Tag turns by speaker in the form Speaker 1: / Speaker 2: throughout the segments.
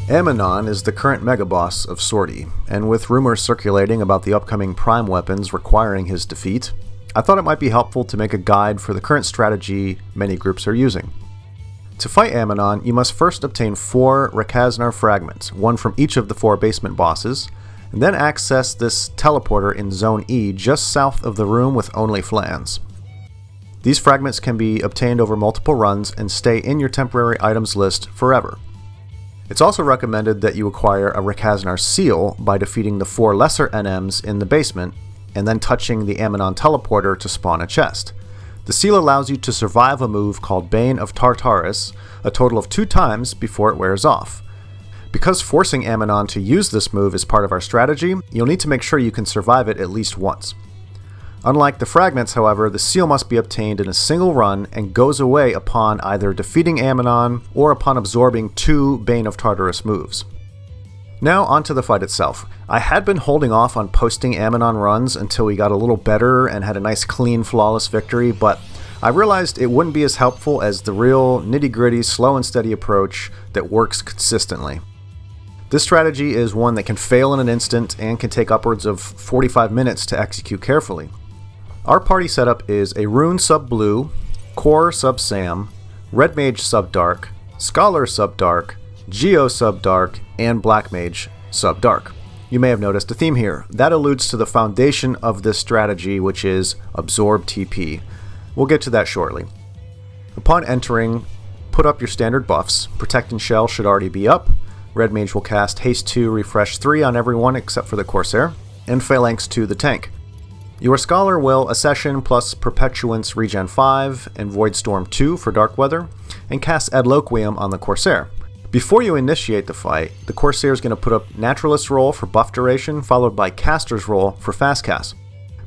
Speaker 1: Aminon is the current megaboss of Sortie, and with rumors circulating about the upcoming prime weapons requiring his defeat, I thought it might be helpful to make a guide for the current strategy many groups are using. To fight Aminon, you must first obtain 4 Rakaznar fragments, one from each of the 4 basement bosses, and then access this teleporter in Zone E just south of the room with only flans. These fragments can be obtained over multiple runs and stay in your temporary items list forever. It's also recommended that you acquire a Rakaznar seal by defeating the 4 lesser NMs in the basement and then touching the Aminon teleporter to spawn a chest. The seal allows you to survive a move called Bane of Tartarus a total of 2 times before it wears off. Because forcing Aminon to use this move is part of our strategy, you'll need to make sure you can survive it at least once. Unlike the fragments, however, the seal must be obtained in a single run and goes away upon either defeating Aminon or upon absorbing 2 Bane of Tartarus moves. Now onto the fight itself. I had been holding off on posting Aminon runs until we got a little better and had a nice clean, flawless victory, but I realized it wouldn't be as helpful as the real nitty-gritty, slow and steady approach that works consistently. This strategy is one that can fail in an instant and can take upwards of 45 minutes to execute carefully. Our party setup is a Rune sub-blue, COR sub-sam, Red Mage sub-dark, Scholar sub-dark, Geo sub-dark, and Black Mage sub-dark. You may have noticed a theme here. That alludes to the foundation of this strategy, which is Absorb TP. We'll get to that shortly. Upon entering, put up your standard buffs. Protect and Shell should already be up. Red Mage will cast Haste 2, Refresh 3 on everyone except for the Corsair, and Phalanx 2 the tank. Your Scholar will Accession plus Perpetuance Regen 5 and Voidstorm 2 for Dark Weather, and cast Adloquium on the Corsair. Before you initiate the fight, the Corsair is going to put up Naturalist roll for buff duration, followed by Caster's roll for fast cast.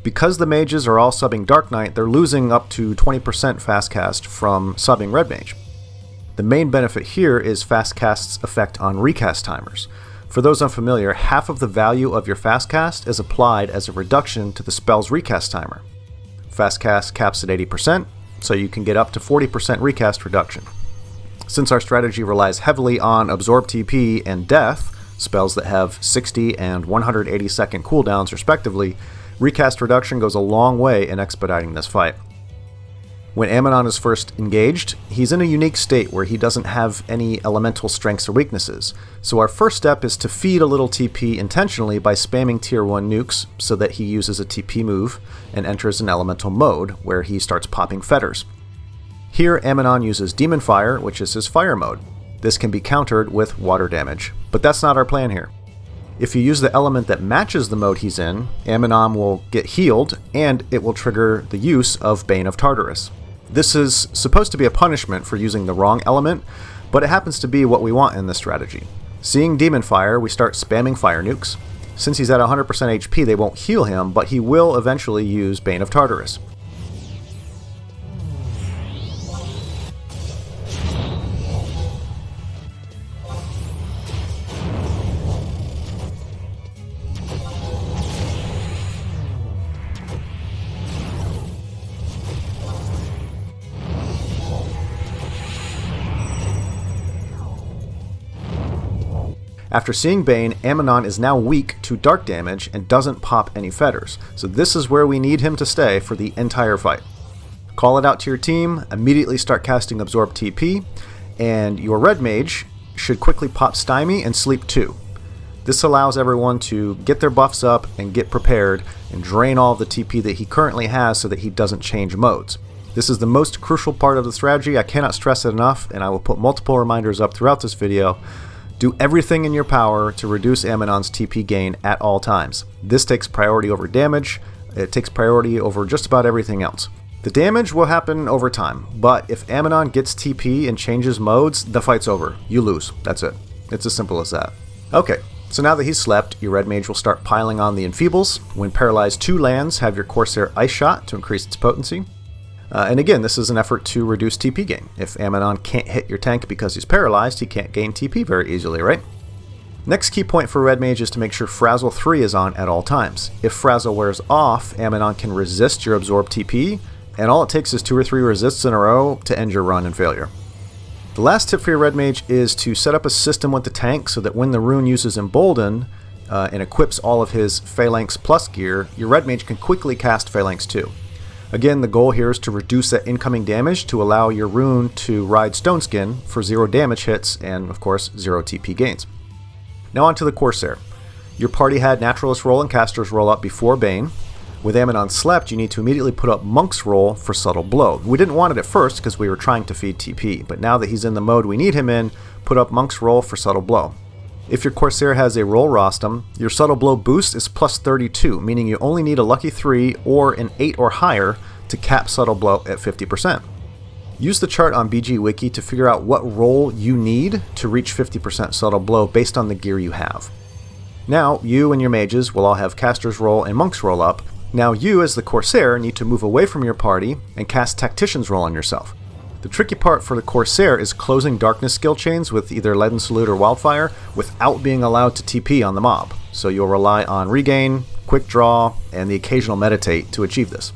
Speaker 1: Because the mages are all subbing Dark Knight, they're losing up to 20% fast cast from subbing Red Mage. The main benefit here is fast cast's effect on recast timers. For those unfamiliar, half of the value of your fast cast is applied as a reduction to the spell's recast timer. Fast cast caps at 80%, so you can get up to 40% recast reduction. Since our strategy relies heavily on Absorb TP and Death, spells that have 60 and 180 second cooldowns respectively, recast reduction goes a long way in expediting this fight. When Aminon is first engaged, he's in a unique state where he doesn't have any elemental strengths or weaknesses, so our first step is to feed a little TP intentionally by spamming tier 1 nukes so that he uses a TP move and enters an elemental mode where he starts popping fetters. Here Aminon uses Demon Fire, which is his fire mode. This can be countered with water damage, but that's not our plan here. If you use the element that matches the mode he's in, Aminon will get healed and it will trigger the use of Bane of Tartarus. This is supposed to be a punishment for using the wrong element, but it happens to be what we want in this strategy. Seeing Demon Fire, we start spamming fire nukes. Since he's at 100% HP, they won't heal him, but he will eventually use Bane of Tartarus. After seeing Bane, Aminon is now weak to dark damage and doesn't pop any fetters, so this is where we need him to stay for the entire fight. Call it out to your team, immediately start casting Absorb TP, and your Red Mage should quickly pop Stymie and Sleep 2. This allows everyone to get their buffs up and get prepared and drain all of the TP that he currently has so that he doesn't change modes. This is the most crucial part of the strategy, I cannot stress it enough, and I will put multiple reminders up throughout this video. Do everything in your power to reduce Aminon's TP gain at all times. This takes priority over damage, it takes priority over just about everything else. The damage will happen over time, but if Aminon gets TP and changes modes, the fight's over. You lose. That's it. It's as simple as that. Okay, so now that he's slept, your Red Mage will start piling on the Enfeebles. When Paralyzed 2 lands, have your Corsair Ice Shot to increase its potency. And again, this is an effort to reduce TP gain. If Aminon can't hit your tank because he's paralyzed, he can't gain TP very easily, right? Next key point for Red Mage is to make sure Frazzle 3 is on at all times. If Frazzle wears off, Aminon can resist your Absorb TP, and all it takes is 2 or 3 resists in a row to end your run in failure. The last tip for your red mage is to set up a system with the tank so that when the rune uses Embolden and equips all of his Phalanx Plus gear, your red mage can quickly cast Phalanx 2. Again, the goal here is to reduce that incoming damage to allow your rune to ride Stone Skin for 0 damage hits and, of course, 0 TP gains. Now on to the Corsair. Your party had Naturalist roll and Caster's roll up before Bane. With Aminon slept, you need to immediately put up Monk's roll for Subtle Blow. We didn't want it at first because we were trying to feed TP, but now that he's in the mode we need him in, put up Monk's roll for Subtle Blow. If your Corsair has a roll Rostam, your Subtle Blow boost is plus 32, meaning you only need a lucky 3 or an 8 or higher to cap Subtle Blow at 50%. Use the chart on BG Wiki to figure out what roll you need to reach 50% Subtle Blow based on the gear you have. Now, you and your mages will all have Caster's roll and Monk's roll up. Now you, as the Corsair, need to move away from your party and cast Tactician's roll on yourself. The tricky part for the Corsair is closing darkness skill chains with either Leaden Salute or Wildfire without being allowed to TP on the mob. So you'll rely on Regain, Quick Draw, and the occasional Meditate to achieve this.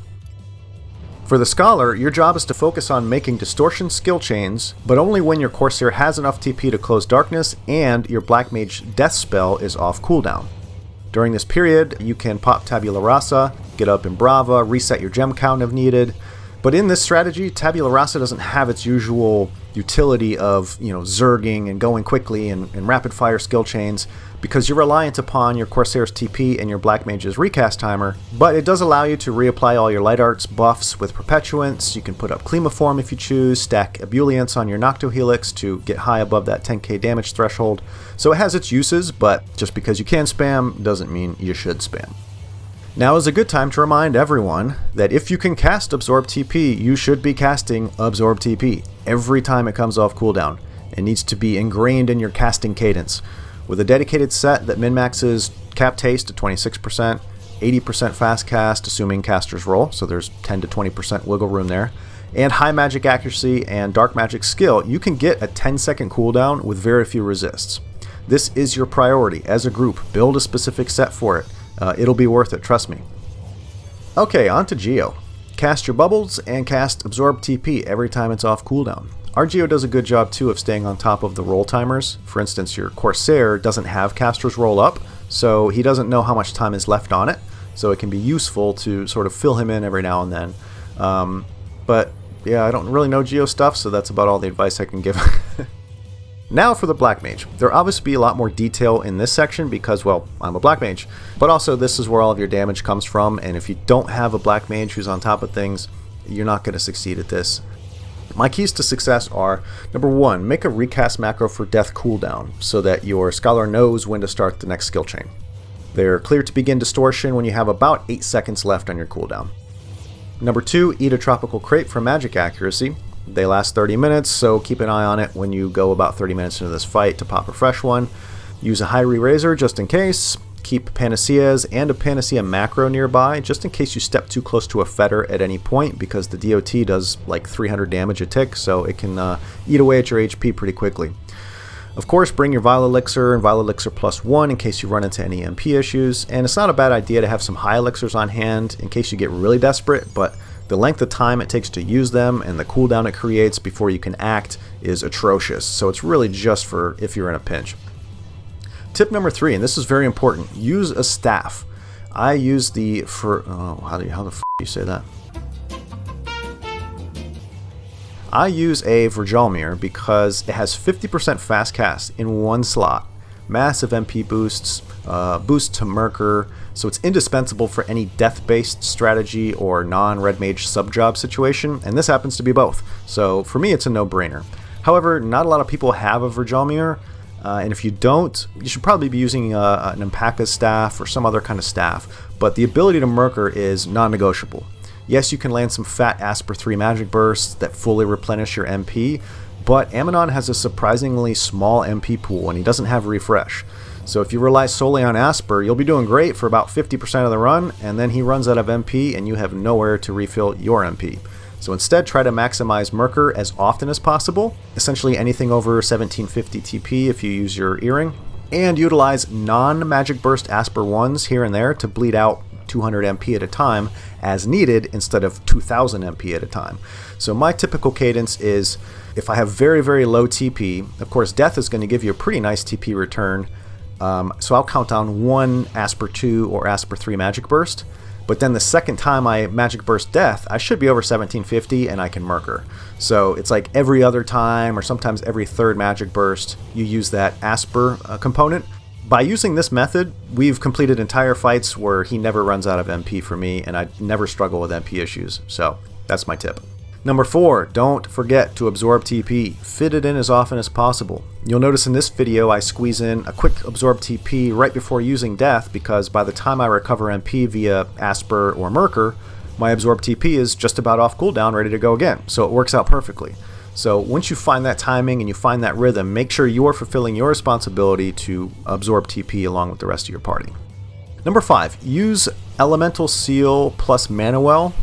Speaker 1: For the Scholar, your job is to focus on making Distortion skill chains, but only when your Corsair has enough TP to close darkness and your Black Mage Death spell is off cooldown. During this period, you can pop Tabula Rasa, get up in Brava, reset your gem count if needed. But in this strategy, Tabula Rasa doesn't have its usual utility of, zerging and going quickly and rapid fire skill chains because you're reliant upon your Corsair's TP and your Black Mage's recast timer, but it does allow you to reapply all your light arts buffs with Perpetuance. You can put up Climaform if you choose, stack Ebullience on your Noctohelix to get high above that 10k damage threshold. So it has its uses, but just because you can spam doesn't mean you should spam. Now is a good time to remind everyone that if you can cast Absorb TP, you should be casting Absorb TP every time it comes off cooldown. It needs to be ingrained in your casting cadence. With a dedicated set that min-maxes Cap Taste to 26%, 80% fast cast, assuming caster's roll, so there's 10 to 20% wiggle room there, and high magic accuracy and dark magic skill, you can get a 10-second cooldown with very few resists. This is your priority as a group. Build a specific set for it. It'll be worth it, trust me. Okay, on to Geo. Cast your bubbles and cast Absorb TP every time it's off cooldown. Our Geo does a good job too of staying on top of the roll timers. For instance, your Corsair doesn't have caster's roll up, so he doesn't know how much time is left on it, so it can be useful to sort of fill him in every now and then. But yeah, I don't really know Geo stuff, so that's about all the advice I can give. Now for the Black Mage. There'll obviously be a lot more detail in this section because, well, I'm a Black Mage. But also, this is where all of your damage comes from, and if you don't have a Black Mage who's on top of things, you're not going to succeed at this. My keys to success are, number 1, make a recast macro for death cooldown so that your Scholar knows when to start the next skill chain. They're clear to begin Distortion when you have about 8 seconds left on your cooldown. Number 2, eat a Tropical Crate for magic accuracy. They last 30 minutes, so keep an eye on it when you go about 30 minutes into this fight to pop a fresh one. Use a Hyrule Razor just in case. Keep Panaceas and a Panacea macro nearby just in case you step too close to a Fetter at any point because the DOT does like 300 damage a tick, so it can eat away at your HP pretty quickly. Of course, bring your Vile Elixir and Vile Elixir +1 in case you run into any MP issues, and it's not a bad idea to have some high elixirs on hand in case you get really desperate, but the length of time it takes to use them and the cooldown it creates before you can act is atrocious, so it's really just for if you're in a pinch. Tip number 3, and this is very important, use a staff. I use how the f do you say that? I use a Virjalmir because it has 50% fast cast in one slot, massive MP boosts, boost to Merker, so it's indispensable for any death-based strategy or non-red mage sub-job situation, and this happens to be both, so for me it's a no-brainer. However, not a lot of people have a Virjalmir, and if you don't, you should probably be using an Impaka's staff or some other kind of staff, but the ability to Merker is non-negotiable. Yes, you can land some fat Asper 3 magic bursts that fully replenish your MP, but Aminon has a surprisingly small MP pool and he doesn't have refresh. So if you rely solely on Asper, you'll be doing great for about 50% of the run, and then he runs out of MP and you have nowhere to refill your MP. So instead, try to maximize Merker as often as possible, essentially anything over 1750 TP if you use your Earring, and utilize non-Magic Burst Asper 1s here and there to bleed out 200 MP at a time as needed instead of 2000 MP at a time. So my typical cadence is, if I have very, very low TP, of course death is going to give you a pretty nice TP return, so I'll count down 1 Asper 2 or Asper 3 Magic Burst, but then the second time I Magic Burst death, I should be over 1750 and I can Murker. So it's like every other time, or sometimes every third Magic Burst, you use that Asper component. By using this method, we've completed entire fights where he never runs out of MP for me, and I never struggle with MP issues, so that's my tip. Number 4, don't forget to absorb TP. Fit it in as often as possible. You'll notice in this video I squeeze in a quick absorb TP right before using death, because by the time I recover MP via Asper or Murker, my absorb TP is just about off cooldown, ready to go again, so it works out perfectly. So once you find that timing and you find that rhythm, make sure you are fulfilling your responsibility to absorb TP along with the rest of your party. Number 5, use Elemental Seal plus Mana Well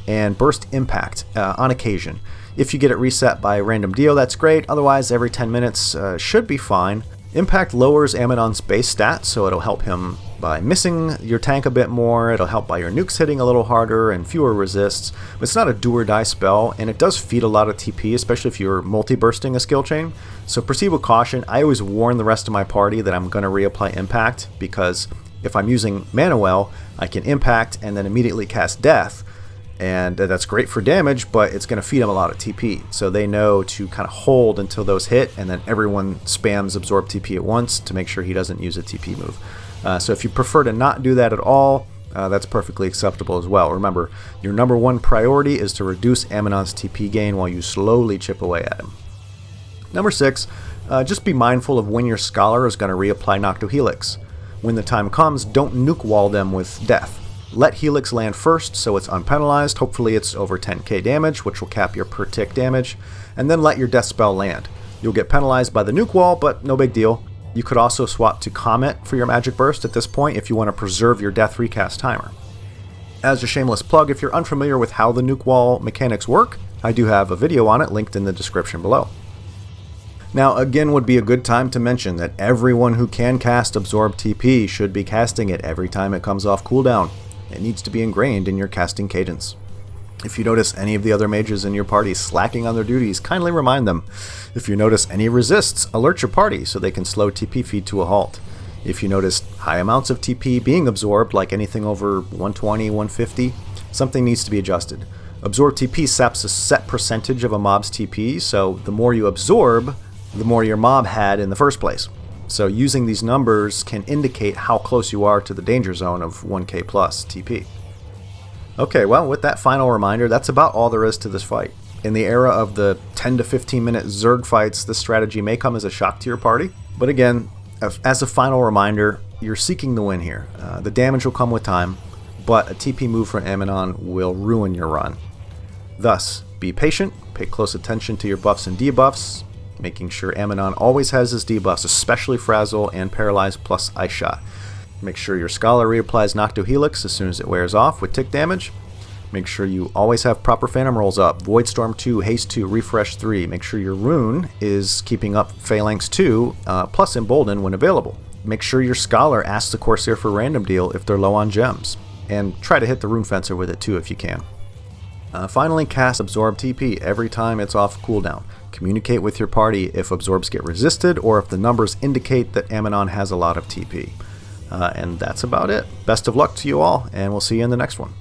Speaker 1: and Burst Impact on occasion. If you get it reset by random deal, that's great. Otherwise, every 10 minutes should be fine. Impact lowers Aminon's base stats, so it'll help him by missing your tank a bit more. It'll help by your nukes hitting a little harder and fewer resists. But it's not a do or die spell, and it does feed a lot of TP, especially if you're multi-bursting a skill chain. So proceed with caution. I always warn the rest of my party that I'm going to reapply Impact, because if I'm using Mana Well, I can Impact and then immediately cast Death. And that's great for damage, but it's going to feed them a lot of TP. So they know to kind of hold until those hit, and then everyone spams absorb TP at once to make sure he doesn't use a TP move. So if you prefer to not do that at all, that's perfectly acceptable as well. Remember, your number 1 priority is to reduce Aminon's TP gain while you slowly chip away at him. Number 6, just be mindful of when your Scholar is going to reapply Noctohelix. When the time comes, don't nuke wall them with death. Let Helix land first so it's unpenalized, hopefully it's over 10k damage, which will cap your per tick damage, and then let your death spell land. You'll get penalized by the nuke wall, but no big deal. You could also swap to Comet for your Magic Burst at this point if you want to preserve your death recast timer. As a shameless plug, if you're unfamiliar with how the nuke wall mechanics work, I do have a video on it linked in the description below. Now again would be a good time to mention that everyone who can cast Absorb TP should be casting it every time it comes off cooldown. It needs to be ingrained in your casting cadence. If you notice any of the other mages in your party slacking on their duties, kindly remind them. If you notice any resists, alert your party so they can slow TP feed to a halt. If you notice high amounts of TP being absorbed, like anything over 120, 150, something needs to be adjusted. Absorb TP saps a set percentage of a mob's TP, so the more you absorb, the more your mob had in the first place. So using these numbers can indicate how close you are to the danger zone of 1k plus TP. Okay, well, with that final reminder, that's about all there is to this fight. In the era of the 10 to 15 minute Zerg fights, this strategy may come as a shock to your party. But again, as a final reminder, you're seeking the win here. The damage will come with time, but a TP move from Aminon will ruin your run. Thus, be patient, pay close attention to your buffs and debuffs, making sure Aminon always has his debuffs, especially Frazzle and Paralyze plus Ice Shot. Make sure your Scholar reapplies Noctohelix as soon as it wears off with tick damage. Make sure you always have proper Phantom rolls up, Void Storm 2, Haste 2, Refresh 3. Make sure your Rune is keeping up Phalanx 2, plus Embolden when available. Make sure your Scholar asks the Corsair for random deal if they're low on gems. And try to hit the Rune Fencer with it too if you can. Finally, cast Absorb TP every time it's off cooldown. Communicate with your party if absorbs get resisted or if the numbers indicate that Aminon has a lot of TP. And that's about it. Best of luck to you all, and we'll see you in the next one.